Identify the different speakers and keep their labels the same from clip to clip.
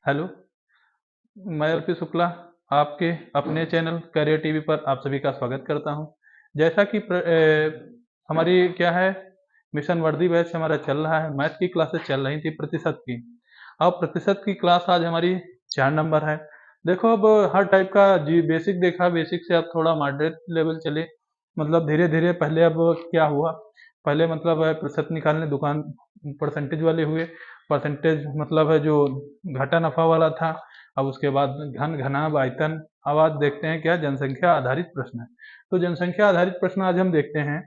Speaker 1: Hello, मैं अर्पित शुक्ला आपके अपने चैनल करियर टीवी पर आप सभी का स्वागत करता हूं। जैसा कि हमारी क्या है मिशन वर्दी बैच हमारा चल रहा है, मैथ की क्लासेस चल रही थी प्रतिशत की। अब प्रतिशत की क्लास आज हमारी 4 नंबर है। देखो अब हर टाइप का जी बेसिक देखा, बेसिक से अब थोड़ा मॉडरेट लेवल चले, मतलब धीरे धीरे। पहले अब क्या हुआ, पहले मतलब है प्रतिशत निकालने दुकान परसेंटेज वाले हुए, परसेंटेज मतलब है जो घाटा नफा वाला था। अब उसके बाद घन घनाभ आयतन। अब आज देखते हैं क्या जनसंख्या आधारित प्रश्न है। तो जनसंख्या आधारित प्रश्न आज हम देखते हैं।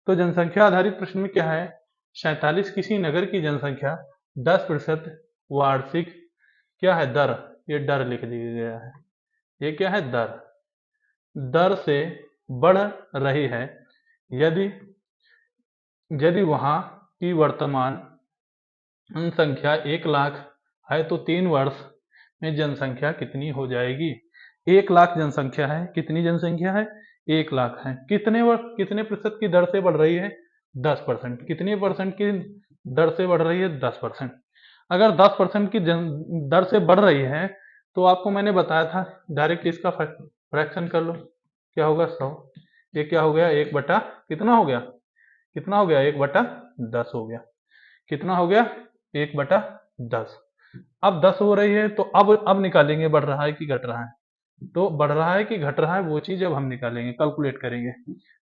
Speaker 1: तो जनसंख्या आधारित प्रश्न में क्या है, 47 किसी नगर की जनसंख्या 10% वार्षिक क्या है दर, ये दर लिख दिया गया है। ये क्या है दर, दर से बढ़ रही है। यदि यदि वहां की वर्तमान जनसंख्या 1 लाख है तो 3 वर्ष में जनसंख्या कितनी हो जाएगी। 1 लाख जनसंख्या है, कितनी जनसंख्या है 1 लाख है। कितने वर्ष कितने प्रतिशत की दर से बढ़ रही है 10%। कितने परसेंट की दर से बढ़ रही है 10%। अगर 10% की दर से बढ़ रही है तो आपको मैंने बताया था डायरेक्ट इसका फ्रैक्शन कर लो, क्या होगा 100। ये क्या हो गया 1 बटा कितना हो गया, कितना हो गया 1/10 हो गया। कितना हो गया 1/10। अब 10 हो रही है तो अब निकालेंगे बढ़ रहा है कि घट रहा है। तो बढ़ रहा है कि घट रहा है वो चीज अब हम निकालेंगे, कैलकुलेट करेंगे।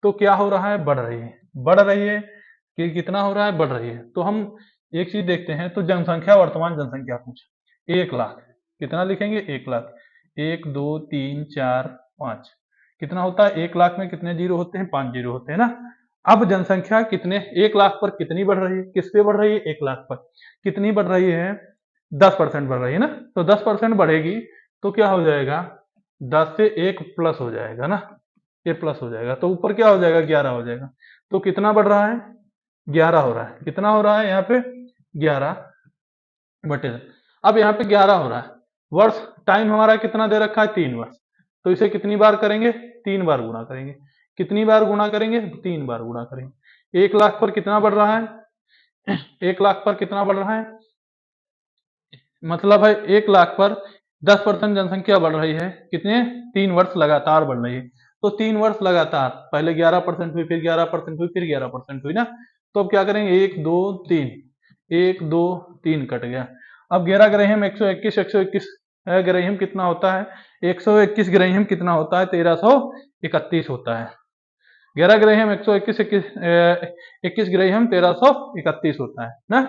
Speaker 1: तो क्या हो रहा है, बढ़ रही है। बढ़ रही है कि कितना हो रहा है, बढ़ रही है। तो हम एक चीज देखते हैं, तो जनसंख्या वर्तमान जनसंख्या पूछ 1 लाख, कितना लिखेंगे 1 लाख। 1 2 3 4 5 कितना होता है 1 लाख में कितने जीरो होते हैं, 5 जीरो होते हैं ना। अब जनसंख्या कितने 1 लाख पर कितनी बढ़ रही है, किस पे बढ़ रही है 1 लाख पर कितनी बढ़ रही है 10% बढ़ रही है ना। तो 10% बढ़ेगी तो क्या हो जाएगा 10 से 1 प्लस हो जाएगा ना, ये प्लस हो जाएगा तो ऊपर क्या हो जाएगा 11 हो जाएगा। तो कितना बढ़ रहा है 11 हो रहा है। कितना हो रहा है यहाँ पे 11/10। अब यहाँ पे 11 हो रहा है। वर्ष टाइम हमारा कितना दे रखा है 3 वर्ष। तो इसे कितनी बार करेंगे 3 बार गुणा करेंगे। कितनी बार गुणा करेंगे 3 बार गुणा करेंगे। 1 लाख पर कितना बढ़ रहा है 1 लाख पर कितना बढ़ रहा है, मतलब है 1 लाख पर 10% जनसंख्या बढ़ रही है। कितने 3 वर्ष लगातार बढ़ रही है। तो 3 वर्ष लगातार पहले 11% हुई, फिर 11% हुई, फिर 11% हुई ना। तो अब क्या करेंगे 1 2 3, 1 2 3 कट गया। अब 11 ग्राम 121, 121 ग्राम कितना होता है 121 ग्राम कितना होता है 1331 होता है। 11 ग्राम 121 21 ग्राम 1331 होता है ना।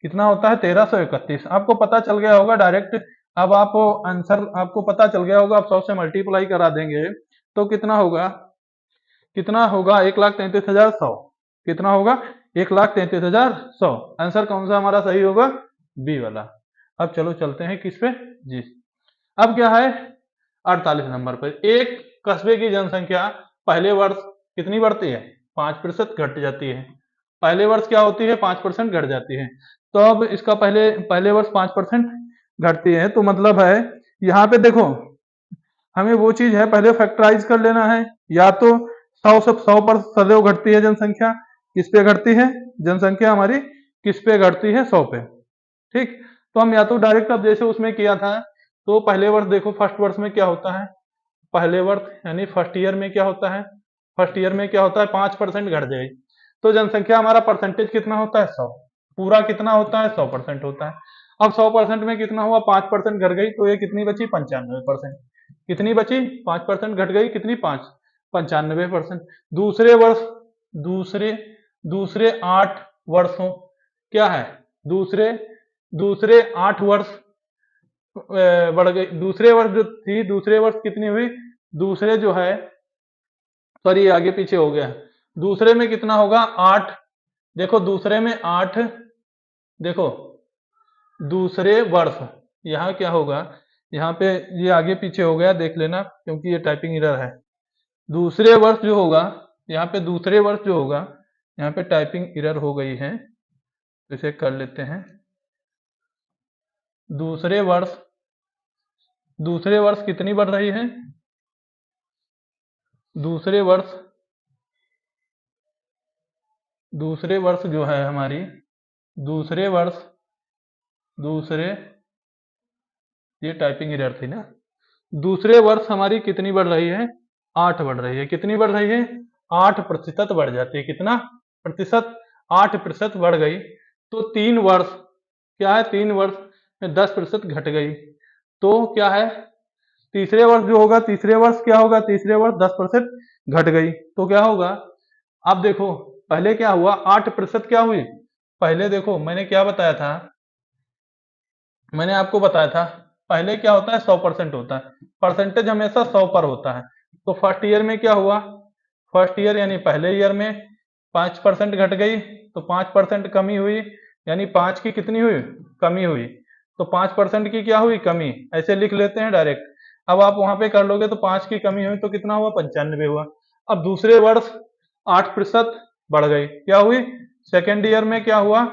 Speaker 1: कितना होता है 1331। आपको पता चल गया होगा डायरेक्ट। अब आप आंसर आपको पता चल गया होगा, आप 100 से मल्टीप्लाई करा देंगे तो कितना होगा, कितना होगा 1,33,100। कितना होगा 1,33,100। आंसर कौन सा हमारा सही होगा, बी वाला। अब चलो चलते हैं किस पे, जी। अब क्या है 48 नंबर पर, एक कस्बे की जनसंख्या पहले वर्ष कितनी बढ़ती है 5% घट जाती है। पहले वर्ष क्या होती है 5% घट जाती है। तो अब इसका पहले पहले वर्ष 5% घटती है तो मतलब है यहाँ पे देखो हमें वो चीज है पहले फैक्टराइज कर लेना है। या तो 100 पर सदैव घटती है जनसंख्या, किस पे घटती है जनसंख्या हमारी, किस पे घटती है 100 पे। ठीक, तो हम या तो डायरेक्ट अब जैसे उसमें किया था, तो पहले वर्ष देखो फर्स्ट वर्ष में क्या होता है, पहले वर्ष यानी फर्स्ट ईयर में क्या होता है, फर्स्ट ईयर में क्या होता है 5% घट जाएगी। तो जनसंख्या हमारा परसेंटेज कितना होता है 100, पूरा कितना होता है 100% होता है। अब 100% में कितना हुआ 5% घट गई तो ये कितनी बची 95%। कितनी बची 5% घट गई, कितनी 95%। दूसरे वर्ष दूसरे दूसरे 8 वर्षों क्या है, दूसरे दूसरे 8 वर्ष बढ़ गई। दूसरे वर्ष जो थी दूसरे वर्ष कितनी हुई, दूसरे जो है सॉरी आगे पीछे हो गया। दूसरे में कितना होगा 8, देखो दूसरे में 8, देखो दूसरे वर्ष यहाँ क्या होगा, यहाँ पे ये आगे पीछे हो गया देख लेना क्योंकि ये टाइपिंग एरर है। दूसरे वर्ष जो होगा यहाँ पे दूसरे वर्ष जो होगा यहाँ पे टाइपिंग एरर हो गई है, इसे कर लेते हैं। दूसरे वर्ष दूसरे वर्ष कितनी बढ़ रही है, दूसरे वर्ष दूसरे वर्ष जो है हमारी दूसरे वर्ष दूसरे ये टाइपिंग एरर थी ना। दूसरे वर्ष हमारी कितनी बढ़ रही है? 8 बढ़ रही है। कितनी बढ़ रही है? 8% बढ़ जाती है। कितना प्रतिशत? 8% बढ़ गई। तो 3 वर्ष क्या है? 3 वर्ष में 10% घट गई। तो क्या है? तीसरे वर्ष जो होगा, तीसरे वर्ष क्या होगा? तीसरे वर्ष 10% घट गई तो क्या होगा? अब देखो पहले क्या हुआ? 8% क्या हुई? पहले देखो मैंने क्या बताया था, मैंने आपको बताया था पहले क्या होता है? 100% होता है। परसेंटेज हमेशा 100 पर होता है। तो फर्स्ट ईयर में क्या हुआ? फर्स्ट ईयर यानी पहले ईयर में 5% घट गई, तो 5% कमी हुई, यानी 5 की कितनी हुई? कमी हुई। तो 5% की क्या हुई? कमी। ऐसे लिख लेते हैं डायरेक्ट। अब आप वहां पे कर लोगे तो 5 की कमी हुई तो कितना हुआ? 95 हुआ। अब दूसरे वर्ष 8% बढ़ गई, क्या हुई? सेकेंड ईयर में क्या हुआ?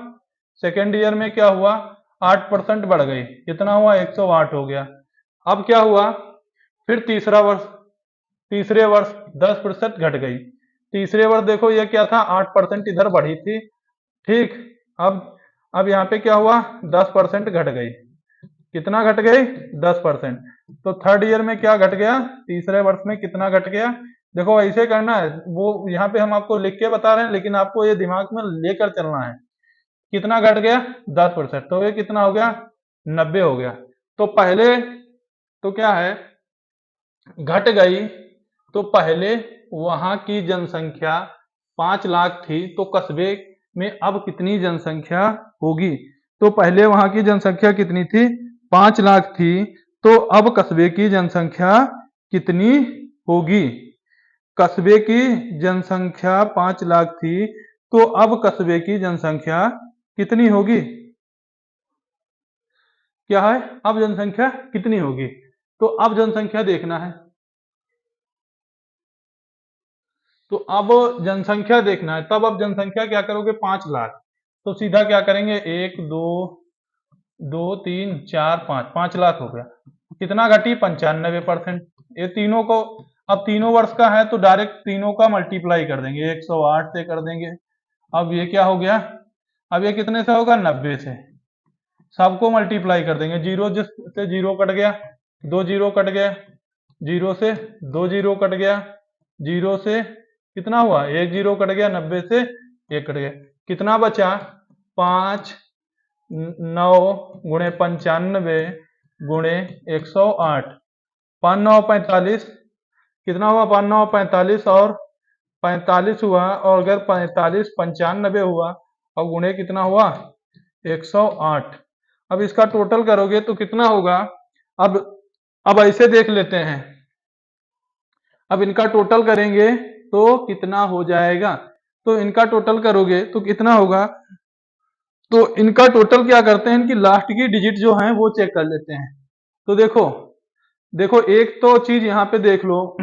Speaker 1: सेकेंड ईयर में क्या हुआ? 8% बढ़ गई, कितना हुआ? 108 हो गया। अब क्या हुआ? फिर तीसरा वर्ष, तीसरे वर्ष 10% घट गई। तीसरे वर्ष देखो ये क्या था? 8% इधर बढ़ी थी, ठीक। अब यहाँ पे क्या हुआ? 10% घट गई। कितना घट गई? 10%। तो थर्ड ईयर में क्या घट गया? तीसरे वर्ष में कितना घट गया? देखो ऐसे करना है, वो यहाँ पे हम आपको लिख के बता रहे हैं, लेकिन आपको ये दिमाग में लेकर चलना है। कितना घट गया? 10%। तो ये कितना हो गया? 90 हो गया। तो पहले तो क्या है? घट गई। तो पहले वहां की जनसंख्या 5 लाख थी, तो कस्बे में अब कितनी जनसंख्या होगी? तो पहले वहां की जनसंख्या कितनी थी? 5 लाख थी। तो अब कस्बे की जनसंख्या कितनी होगी? कस्बे की जनसंख्या 5 लाख थी, तो अब कस्बे की जनसंख्या कितनी होगी? क्या है? अब जनसंख्या कितनी होगी? तो अब जनसंख्या देखना है। तो अब जनसंख्या देखना है, तब अब जनसंख्या क्या करोगे? 5 लाख। तो सीधा क्या करेंगे? 1 2 2 3 4 5, 5 लाख हो गया। कितना घटी? 95%। ये तीनों को, अब तीनों वर्ष का है तो डायरेक्ट तीनों का मल्टीप्लाई कर देंगे, 108 से कर देंगे। अब ये क्या हो गया? अब ये कितने से होगा? 90 से। सबको मल्टीप्लाई कर देंगे, जीरो से जीरो कट गया, 2 जीरो कट गया, जीरो से 2 जीरो कट गया, जीरो से कितना हुआ? 1 जीरो कट गया, 90 से 1 कट गया। कितना बचा? 5 9 गुणे 95 गुणे 108, 5 9 45, कितना हुआ? 5 9 45 और 45 हुआ, और अगर 45 95 हुआ और गुणे कितना हुआ? 108। अब इसका टोटल करोगे तो कितना होगा? अब अब ऐसे देख लेते हैं, अब इनका टोटल करेंगे तो कितना हो जाएगा? तो इनका टोटल करोगे तो कितना होगा? तो इनका टोटल क्या करते हैं, इनकी लास्ट की डिजिट जो है वो चेक कर लेते हैं। तो देखो देखो एक तो चीज यहाँ पे देख लो,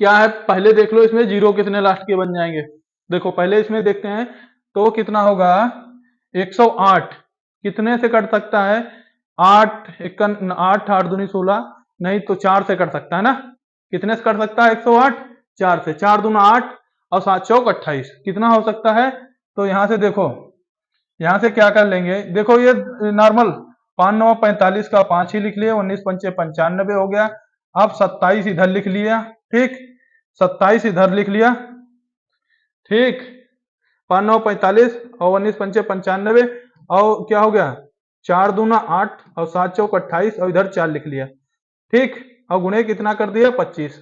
Speaker 1: क्या है? पहले देख लो इसमें जीरो कितने लास्ट के बन जाएंगे। देखो पहले इसमें देखते हैं तो कितना होगा? 108 कितने से कट सकता है? 8 एक 8 8 दूनी 16, नहीं तो 4 से कट सकता है ना। कितने से कट सकता है 108? 4 से। 4 दूना 8 और 7 चौक 28, कितना हो सकता है? तो यहां से देखो, यहां से क्या कर लेंगे? देखो ये नॉर्मल 5 9 45 का 5 ही लिख लिया, 19 पंचे 95 हो गया। अब 27 इधर लिख लिया, ठीक, 27 इधर लिख लिया, ठीक। 5 9 45 और 19 पंचे 95, और क्या हो गया? 4 दूना 8 और 7 चौक 28, और इधर 4 लिख लिया, ठीक। और गुणे कितना कर दिया? 25।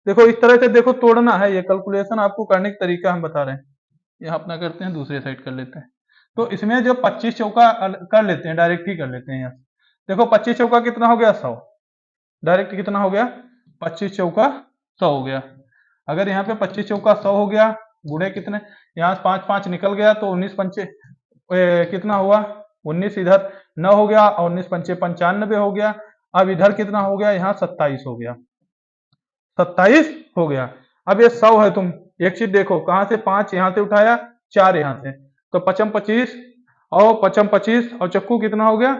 Speaker 1: देखो इस तरह से देखो तोड़ना है, ये कैलकुलेशन आपको करने का तरीका हम बता रहे हैं। यह अपना करते हैं, दूसरे साइड कर लेते हैं। तो इसमें जो 25 चौका कर लेते हैं, डायरेक्ट ही कर लेते हैं यहाँ। देखो 25 चौका कितना हो गया? 100। डायरेक्ट कितना हो गया? 25 चौका 100 हो गया। अगर यहाँ पे 25 चौका 100 हो गया, गुणे कितने, यहाँ 5 5 निकल गया तो 19 पंचे कितना हुआ? 19 इधर 9 हो गया, और 19 पंचे 95 हो गया। अब इधर कितना हो गया? यहाँ 27 हो गया, 27 हो गया। अब ये 100 है, तुम एक चीज देखो, कहां से 5 यहां से उठाया, 4 यहां से, तो 55 25 और 55 25 और चक्कू कितना हो गया?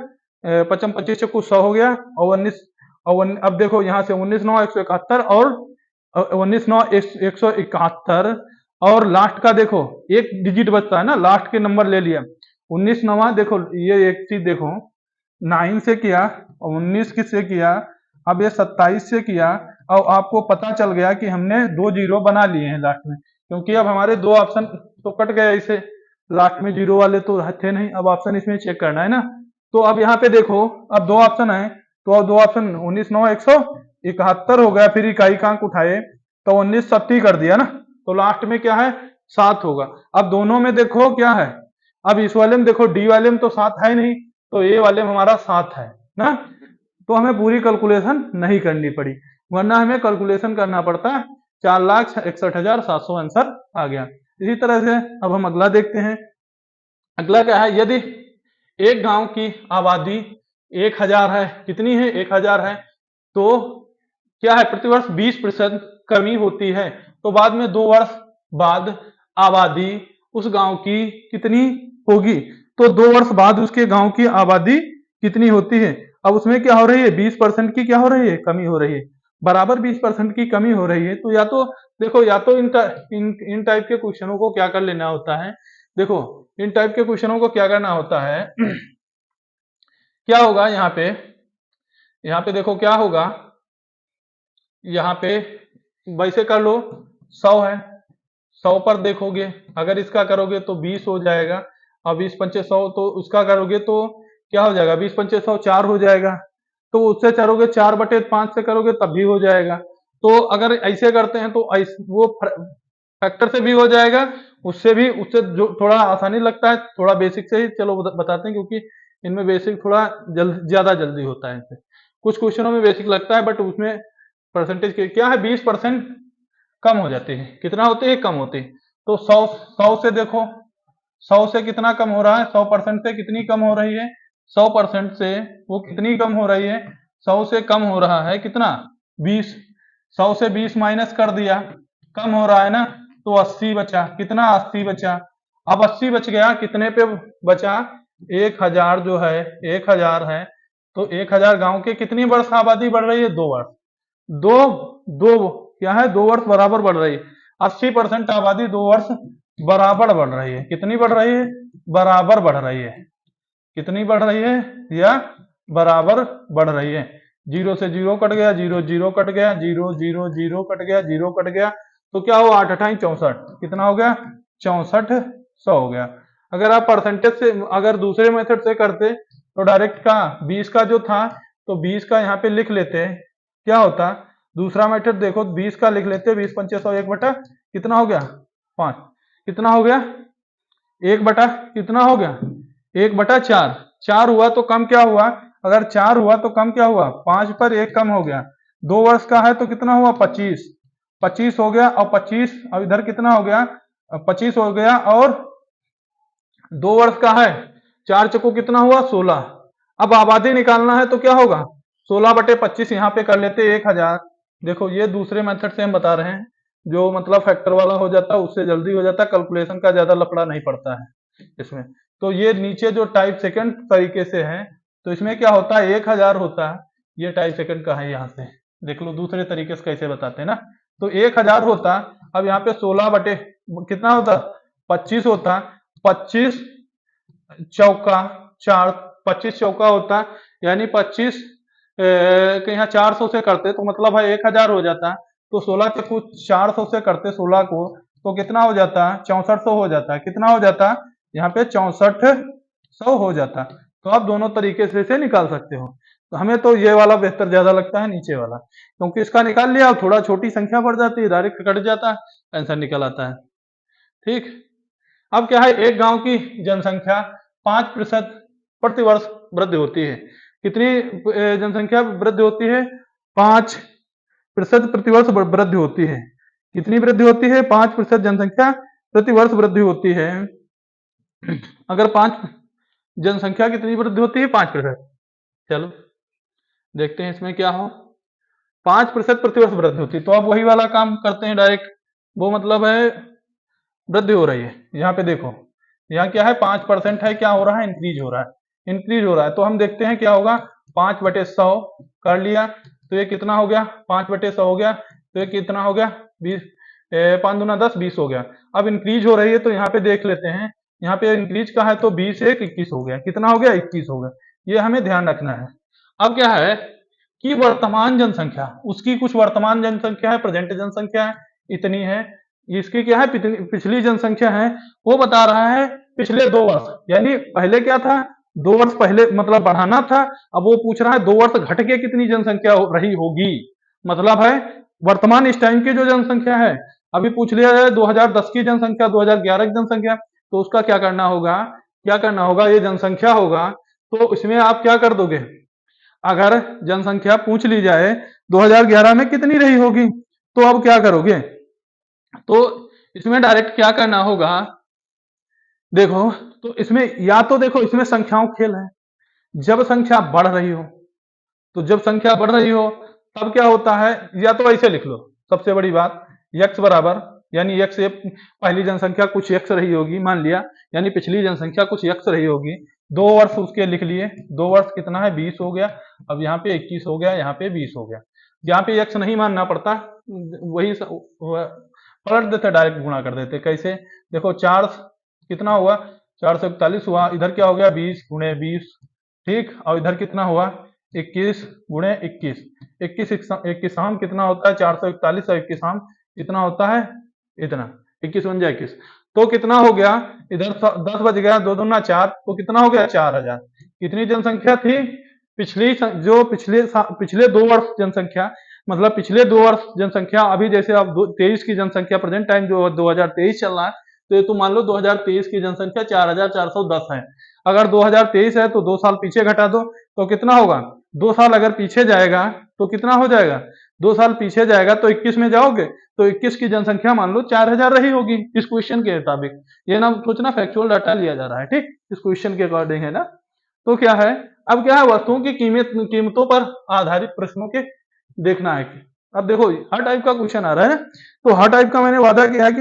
Speaker 1: 55 25 चक्कू 100 हो गया, और 19 और अब देखो यहाँ से 19 9 171, और 19 9 171, और लास्ट का देखो एक डिजिट बचता है ना, लास्ट के नंबर ले लिया 19 9। देखो ये एक चीज देखो, 9 से किया, 19 किससे किया, अब ये 27 से किया, और आपको पता चल गया कि हमने 2 जीरो बना लिए हैं लास्ट में, क्योंकि अब हमारे 2 ऑप्शन तो कट गए, इसे लास्ट में जीरो वाले तो थे नहीं, अब ऑप्शन इसमें चेक करना है ना। तो अब यहाँ पे देखो, अब 2 ऑप्शन है, तो अब 2 ऑप्शन 19 9 171 हो गया, फिर इकाई का अंक उठाए तो 19 70 कर दिया ना, तो लास्ट में क्या है 7 होगा। अब दोनों में देखो क्या है, अब इस वाले में देखो डी वाले में तो 7 है नहीं, तो ए वाले में हमारा 7 है ना, तो हमें पूरी कैलकुलेशन नहीं करनी पड़ी, वरना हमें कैलकुलेशन करना पड़ता। 4,61,700 आंसर आ गया। इसी तरह से अब हम अगला देखते हैं। अगला क्या है, यदि एक गांव की आबादी 1000 है, कितनी है 1000 है, तो क्या है प्रतिवर्ष 20% कमी होती है, तो बाद में 2 वर्ष बाद आबादी उस गांव की कितनी होगी, तो 2 वर्ष बाद उसके गांव की आबादी कितनी होती है। अब उसमें क्या हो रही है 20% की क्या हो रही है कमी हो रही है, बराबर 20% की कमी हो रही है। तो या तो देखो, या तो इन टाइप के क्वेश्चनों को क्या कर लेना होता है, देखो इन टाइप के क्वेश्चनों को क्या करना होता है क्या होगा यहाँ पे देखो क्या होगा, यहाँ पे वैसे कर लो 100 है, 100 पर देखोगे, अगर इसका करोगे तो 20 हो जाएगा, और 20 पंचे 100, तो उसका करोगे तो क्या हो जाएगा 20 पंचे 100 4 हो जाएगा, तो उससे करोगे 4/5 से करोगे तब भी हो जाएगा। तो अगर ऐसे करते हैं तो वो फैक्टर से भी हो जाएगा, उससे जो थोड़ा आसानी लगता है, थोड़ा बेसिक से ही चलो बताते हैं, क्योंकि इनमें बेसिक थोड़ा ज्यादा जल्दी होता है इनसे। कुछ क्वेश्चनों में बेसिक लगता है, बट उसमें परसेंटेज क्या है 20% कम हो जाती है, कितना होती है कम होती है। तो 100 से देखो, 100 से कितना कम हो रहा है, 100% से कितनी कम हो रही है, 100% से वो कितनी कम हो रही है, 100 से कम हो रहा है कितना 20, 100 से 20 माइनस कर दिया, कम हो रहा है ना, तो 80 बचा, कितना 80 बचा। अब 80 बच गया, कितने पे बचा 1000 जो है 1000 है, तो 1000 गांव के कितनी वर्ष आबादी बढ़ रही है 2 वर्ष, दो दो क्या है 2 वर्ष बराबर बढ़ रही है, 80% आबादी 2 वर्ष बराबर बढ़ रही है, कितनी बढ़ रही है बराबर बढ़ रही है, कितनी बढ़ रही है या बराबर बढ़ रही है। 0 से 0 कट गया, 0 0 कट गया, 0 0 0 कट गया, 0 कट गया, तो क्या हुआ 8 8 64, कितना हो गया 6400 हो गया। अगर आप परसेंटेज से अगर दूसरे मेथड से करते तो डायरेक्ट का 20 का जो था, तो 20 का यहाँ पे लिख लेते, क्या होता दूसरा मेथड देखो 20 का लिख लेते, 20 पंचे 100 1 बटा कितना हो गया 5, कितना हो गया 1 बटा कितना हो गया 1/4, 4 हुआ तो कम क्या हुआ, अगर 4 हुआ तो कम क्या हुआ 5 पर 1 कम हो गया, 2 वर्ष का है तो कितना हुआ 25, 25 हो गया, और 25 अब इधर कितना हो गया 25 हो गया, और 2 वर्ष का है 4 चको कितना हुआ 16। अब आबादी निकालना है तो क्या होगा 16/25 यहाँ पे कर लेते 1000। देखो ये दूसरे मेथड से हम बता रहे हैं, जो मतलब फैक्टर वाला हो जाता है उससे जल्दी हो जाता है, कैलकुलेशन का ज्यादा लफड़ा नहीं पड़ता है इसमें। तो ये नीचे जो टाइप सेकंड तरीके से है, तो इसमें क्या होता है 1000 होता है, ये टाइप सेकंड का है, यहाँ से देख लो दूसरे तरीके से कैसे बताते हैं ना। तो 1000 होता, अब यहाँ पे 16 बटे कितना होता 25 होता, 25 चौका 4, 25 चौका होता, यानी 25 के यहाँ 400 से करते तो मतलब है 1000 हो जाता, तो 16 के कुछ 400 से करते 16 को, तो कितना हो जाता 6400 हो जाता, कितना हो जाता यहाँ पे 6400 हो जाता। तो आप दोनों तरीके से इसे निकाल सकते हो, तो हमें तो ये वाला बेहतर ज्यादा लगता है नीचे वाला, क्योंकि इसका निकाल लिया थोड़ा छोटी संख्या बढ़ जाती है, डायरेक्ट कट जाता है आंसर निकल आता है। ठीक, अब क्या है एक गांव की जनसंख्या 5% प्रतिवर्ष वृद्धि होती है, कितनी जनसंख्या वृद्धि होती है 5% प्रतिवर्ष वृद्धि होती है, कितनी वृद्धि होती है 5% जनसंख्या प्रतिवर्ष वृद्धि होती है। अगर 5 जनसंख्या कितनी वृद्धि होती है 5%, चलो देखते हैं इसमें क्या हो, 5% प्रतिवर्ष वृद्धि होती है, तो अब वही वाला काम करते हैं डायरेक्ट, वो मतलब है वृद्धि हो रही है, यहाँ पे देखो यहाँ क्या है 5% है, क्या हो रहा है इंक्रीज हो रहा है, इंक्रीज हो रहा है, तो हम देखते हैं क्या होगा 5/100 कर लिया, तो ये कितना हो गया 5/100 हो गया, तो ये कितना हो गया 20, 5 दूना 10 20 हो गया। अब इंक्रीज हो रही है तो यहाँ पे देख लेते हैं, यहाँ पे इंक्रीज का है तो 20 1 21 हो गया, कितना हो गया 21 हो गया, ये हमें ध्यान रखना है। अब क्या है कि वर्तमान जनसंख्या, उसकी कुछ वर्तमान जनसंख्या है, प्रेजेंट जनसंख्या है, इतनी है। इसकी क्या है, पिछली जनसंख्या है, वो बता रहा है पिछले 2 वर्ष, यानी पहले क्या था, 2 वर्ष पहले मतलब बढ़ाना था, अब वो पूछ रहा है 2 वर्ष घट के कितनी जनसंख्या रही होगी। मतलब है वर्तमान इस टाइम की जो जनसंख्या है, अभी पूछ लिया है 2010 की जनसंख्या, 2011 की जनसंख्या, तो उसका क्या करना होगा, ये जनसंख्या होगा, तो इसमें आप क्या कर दोगे, अगर जनसंख्या पूछ ली जाए 2011 में कितनी रही होगी, तो अब क्या करोगे, तो इसमें डायरेक्ट क्या करना होगा, देखो, तो इसमें या तो देखो इसमें संख्याओं खेल है, जब संख्या बढ़ रही हो, तो जब संख्या बढ़ रही हो तब क्या होता है, या तो ऐसे लिख लो, सबसे बड़ी बात, x बराबर, यानी x से पहली जनसंख्या कुछ x रही होगी मान लिया, यानी पिछली जनसंख्या कुछ x रही होगी, 2 वर्ष उसके लिख लिए, 2 वर्ष कितना है 20 हो गया, अब यहाँ पे 21 हो गया, यहाँ पे 20 हो गया, यहाँ पे x नहीं मानना पड़ता, वही पलट देते, डायरेक्ट गुणा कर देते, कैसे, देखो 4 कितना हुआ, 441 हुआ, इधर क्या हो गया 20 गुणे 20, ठीक, और इधर कितना हुआ 21 गुणे 21, 21 आम कितना होता है 441 और 21 आम कितना होता है इतना, 21 बन जाए 21, तो कितना हो गया, इधर 10 बज गया, 2 दूना 4, तो कितना हो गया 4000। कितनी जनसंख्या थी, पिछले 2 वर्ष जनसंख्या, मतलब पिछले 2 वर्ष जनसंख्या, अभी जैसे अब 23 की जनसंख्या प्रेजेंट टाइम जो 2023 चल रहा है, तो ये तो मान लो 2023 की जनसंख्या 4410 है, अगर 2023 है तो 2 साल पीछे घटा दो, तो कितना होगा, 2 साल अगर पीछे जाएगा तो कितना हो जाएगा, 2 साल पीछे जाएगा तो 21 में जाओगे, तो 21 की जनसंख्या मान लो 4000 रही होगी इस क्वेश्चन के मुताबिक, ये ना सोचना फैक्चुअल डाटा लिया जा रहा है, ठीक, इस क्वेश्चन के अकॉर्डिंग है ना। तो क्या है, अब क्या है, वस्तुओं की कीमतों पर आधारित प्रश्नों के देखना है। अब देखो हर टाइप का क्वेश्चन आ रहा है, तो हर टाइप का मैंने वादा किया है कि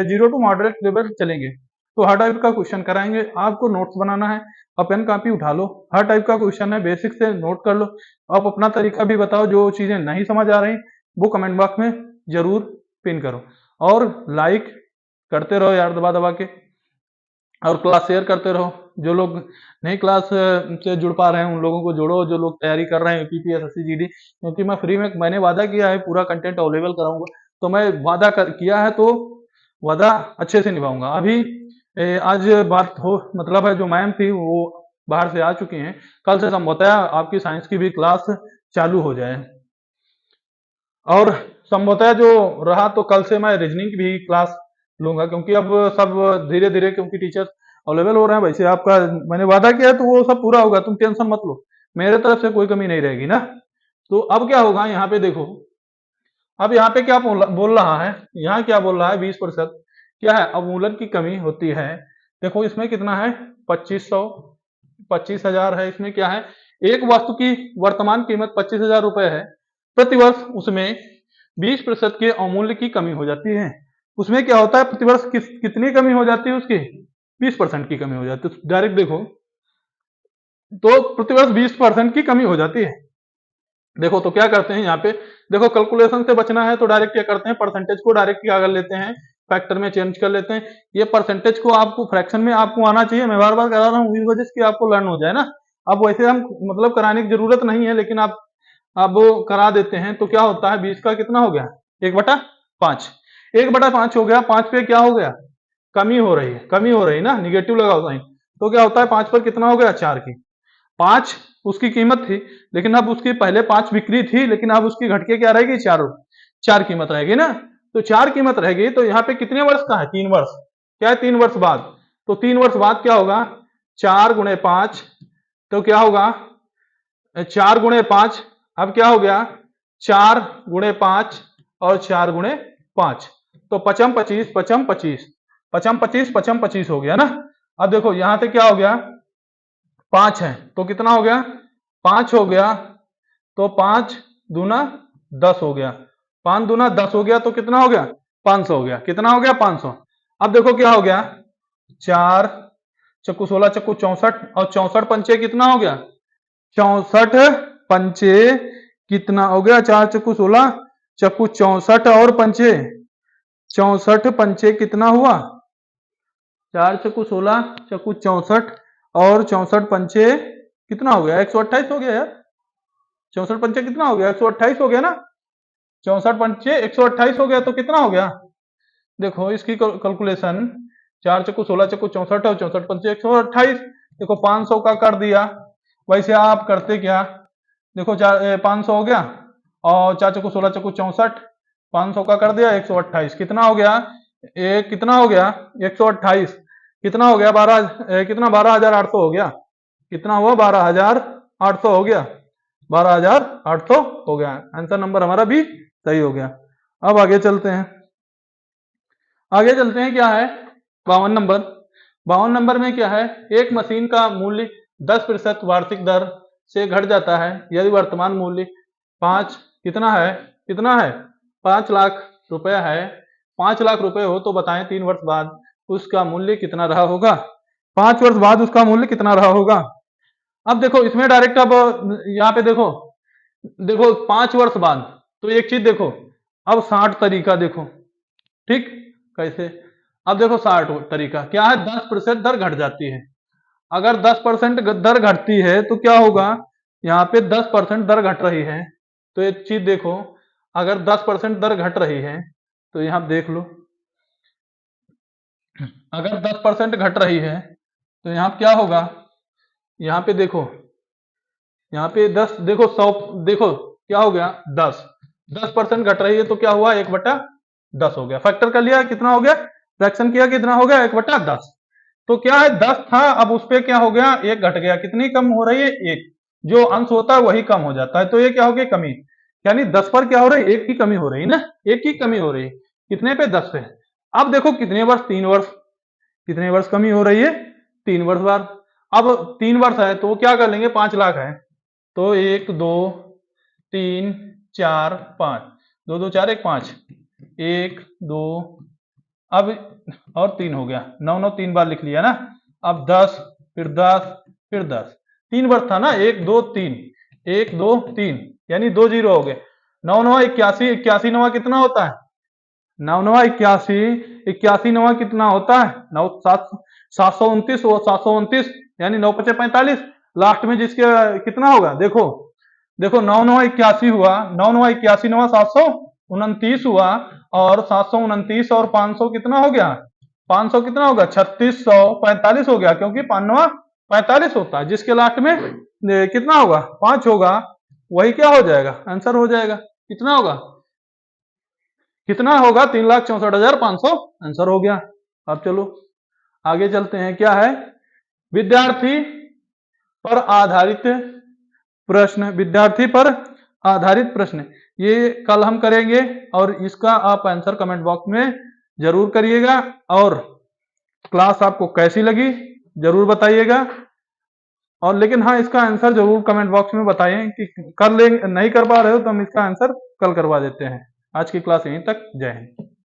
Speaker 1: 0 टू मॉडरेट लेवल चलेंगे, तो हर टाइप का क्वेश्चन कराएंगे, आपको नोट्स बनाना है, आप पेन कॉपी उठा लो, हर टाइप का क्वेश्चन है, बेसिक से नोट कर लो, आप अपना तरीका भी बताओ, जो चीजें नहीं समझ आ रही वो कमेंट बॉक्स में जरूर पिन करो, और लाइक करते रहो यार दबा दबा के, और क्लास शेयर करते रहो, जो लोग नई क्लास से जुड़ पा रहे हैं उन लोगों को जोड़ो, जो लोग तैयारी कर रहे हैं यूपीपीएस एसएससी जीडी, क्योंकि मैं फ्री में, मैंने वादा किया है पूरा कंटेंट अवेलेबल कराऊंगा, तो मैं वादा किया है तो वादा अच्छे से निभाऊंगा। अभी आज बात हो, मतलब है जो मैम थी वो बाहर से आ चुकी हैं, कल से संभवतः आपकी साइंस की भी क्लास चालू हो जाए, और संभवतः जो रहा तो कल से मैं रीजनिंग की भी क्लास लूंगा, क्योंकि अब सब धीरे धीरे, क्योंकि टीचर्स अवेलेबल हो रहे हैं, वैसे आपका मैंने वादा किया है तो वो सब पूरा होगा, तुम टेंशन मत लो, मेरे तरफ से कोई कमी नहीं रहेगी ना। तो अब क्या होगा, यहाँ पे देखो, अब यहाँ पे क्या बोल रहा है, यहाँ क्या बोल रहा है, 20% क्या है, अवमूलन की कमी होती है, देखो इसमें कितना है 25,000 है, इसमें क्या है, एक वस्तु की वर्तमान कीमत 25,000 रुपए है, प्रतिवर्ष उसमें 20% के अवमूल्य की कमी हो जाती है, उसमें क्या होता है, प्रतिवर्ष कितनी कमी हो जाती है उसकी, 20% की कमी हो जाती है, डायरेक्ट देखो, तो प्रतिवर्ष 20% की कमी हो जाती है, देखो तो क्या करते हैं यहाँ पे, देखो कैलकुलेशन से बचना है तो डायरेक्ट क्या करते हैं, परसेंटेज को डायरेक्ट क्या कर लेते हैं, फैक्टर में चेंज कर लेते हैं, ये परसेंटेज को आपको फ्रैक्शन में आपको आना चाहिए, मैं बार बार करा रहा हूँ इस वजह से कि आपको लर्न हो जाए ना, अब वैसे हम मतलब कराने की जरूरत नहीं है, लेकिन आप अब करा देते हैं, तो क्या होता है 20 का कितना हो गया 1/5, 1/5 हो गया, 5 पे क्या हो गया, कमी हो रही है, ना, निगेटिव लगाओ साइन, तो क्या होता है 5 पर कितना हो गया 4 की, 5 उसकी कीमत थी, लेकिन अब उसकी पहले 5 बिक्री थी, लेकिन अब उसकी घट के क्या रहेगी 4 कीमत रहेगी ना, तो 4 कीमत रहेगी, तो यहाँ पे कितने वर्ष का है 3 वर्ष, क्या है 3 वर्ष बाद, तो 3 वर्ष बाद क्या होगा 4 गुणे 5, तो क्या होगा 4 गुणे 5, अब क्या हो गया 4 गुणे 5 और 4 गुणे 5, तो 55 25 55 25 55 25 55 25 हो गया ना। अब देखो यहां से क्या हो गया 5 है तो कितना हो गया 5 हो गया, तो 5 दूना 10 हो गया, 5 दूना 10 हो गया, तो कितना हो गया 500 हो गया, कितना हो गया 500। अब देखो क्या हो गया 4 चक्कू 16 चक्कू 64, और 64 पंचे कितना हो गया 64 पंचे कितना हो गया, 4 चक्कू 16 चक्कू 64 और पंचे 64 पंचे कितना हुआ, 4 चक्कू 16 चक्कू 64 और 64 पंचे कितना हो गया, 128 हो गया यार। 64 पंचे कितना हो गया, 128 हो गया ना। 64 पंचे 128 हो गया, तो कितना हो गया, देखो इसकी कैलकुलेशन, 4 चक्कू 16 चक्कू 64 और 64 पंचे 128। देखो 500 का कर दिया। वैसे आप करते क्या, देखो 500 हो गया और 4 चक्कू 16 चक्कू 64, 500 का कर दिया 128, कितना हो गया, एक कितना हो गया 128, कितना हो गया 12, कितना 12,800 हो गया, कितना हुआ 12,800 हो गया, 12,800 हो गया। आंसर नंबर हमारा भी सही हो गया। अब आगे चलते हैं, आगे चलते हैं, क्या है 52 नंबर। 52 नंबर में क्या है, एक मशीन का मूल्य 10% वार्षिक दर से घट जाता है यदि वर्तमान मूल्य 5 कितना है, कितना है 5 लाख रुपया है। 5 लाख रुपए हो तो बताएं 3 वर्ष बाद उसका मूल्य कितना रहा होगा। 5 वर्ष बाद उसका मूल्य कितना रहा होगा। अब देखो इसमें डायरेक्ट, अब यहाँ पे देखो, देखो 5 वर्ष बाद, तो एक चीज देखो, अब 60 तरीका देखो, ठीक कैसे, अब देखो 60 तरीका क्या है, 10% दर घट जाती है। अगर 10% दर घटती है तो क्या होगा, यहाँ पे 10% दर घट रही है, तो एक चीज देखो, अगर 10% दर घट रही है तो यहाँ देख लो, अगर 10% घट रही है तो यहाँ क्या होगा, यहाँ पे देखो, यहाँ पे 10, देखो 100, देखो क्या हो गया 10, 10% घट रही है तो क्या हुआ 1/10 हो गया, फैक्टर कर लिया कितना हो गया, फ्रैक्शन किया कितना हो गया 1/10। तो क्या है 10 था, अब उस पर क्या हो गया, एक घट गया, कितनी कम हो रही है, एक, जो अंश होता है वही कम हो जाता है, तो ये क्या हो गया कमी, यानी 10 पर क्या हो रही है, एक की कमी हो रही है ना, एक की कमी हो रही है, कितने पे 10 पे। अब देखो कितने वर्ष, 3 वर्ष, कितने वर्ष कमी हो रही है, 3 वर्ष बाद। अब 3 वर्ष है तो क्या कर लेंगे, 5 लाख है तो 1 2 3 4 5, 2 2 4 1 5, 1 2, अब और 3 हो गया, 9 9 3 बार लिख लिया ना। अब 10, फिर 10, फिर 10, 3 वर्ष था ना, 1 2 3, 1 2 3, यानी 2 जीरो हो गए। 9 9 81, 81 नवा कितना होता है, 9 नवा 81, 81 नवा कितना होता है, 9 7, 729, 729, यानी 9 5 45, लास्ट में जिसके कितना होगा, देखो देखो 9 9 81 हुआ, 9 9 81 नवा 729 हुआ, और 729 और 500 कितना हो गया, 500 कितना होगा 3645 हो गया, क्योंकि 5 नवा 45 होता है, जिसके लास्ट में कितना होगा 5 होगा, वही क्या हो जाएगा, आंसर हो जाएगा, कितना होगा, कितना होगा 3,64,500 आंसर हो गया। अब चलो आगे चलते हैं, क्या है विद्यार्थी पर आधारित प्रश्न, विद्यार्थी पर आधारित प्रश्न, ये कल हम करेंगे, और इसका आप आंसर कमेंट बॉक्स में जरूर करिएगा, और क्लास आपको कैसी लगी जरूर बताइएगा, और लेकिन हाँ इसका आंसर जरूर कमेंट बॉक्स में बताइए कि कर ले, नहीं कर पा रहे हो तो हम इसका आंसर कल करवा देते हैं। आज की क्लास यहीं तक, जय हिंद।